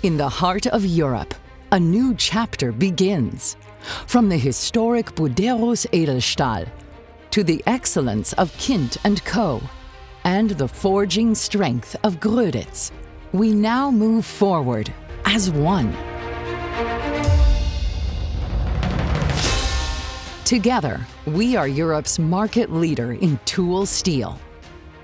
In the heart of Europe, a new chapter begins. From the historic Buderus Edelstahl to the excellence of Kind & Co. and the forging strength of Gröditz, we now move forward as one. Together, we are Europe's market leader in tool steel.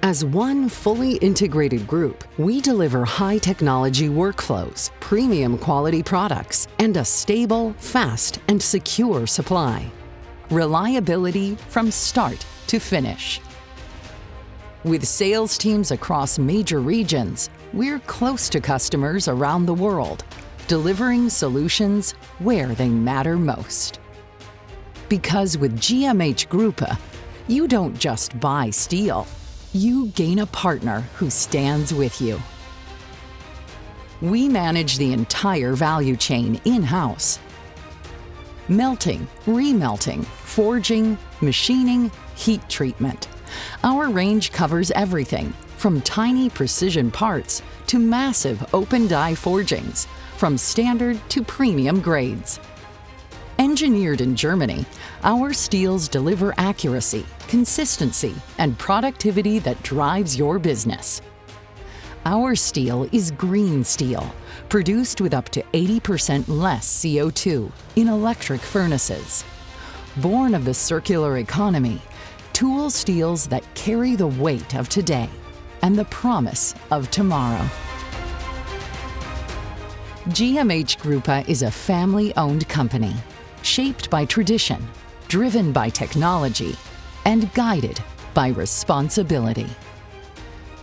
As one fully integrated group, we deliver high-technology workflows, premium quality products, and a stable, fast, and secure supply. Reliability from start to finish. With sales teams across major regions, we're close to customers around the world, delivering solutions where they matter most. Because with GMH Gruppe, you don't just buy steel. You gain a partner who stands with you. We manage the entire value chain in-house. Melting, remelting, forging, machining, heat treatment. Our range covers everything from tiny precision parts to massive open die forgings, from standard to premium grades. Engineered in Germany, our steels deliver accuracy, consistency, and productivity that drives your business. Our steel is green steel, produced with up to 80% less CO2 in electric furnaces. Born of the circular economy, tool steels that carry the weight of today and the promise of tomorrow. GMH Gruppe is a family-owned company, shaped by tradition, driven by technology, and guided by responsibility.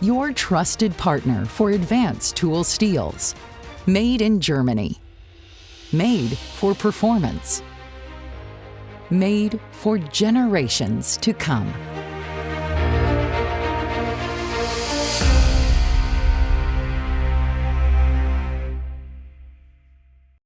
Your trusted partner for advanced tool steels. Made in Germany. Made for performance. Made for generations to come.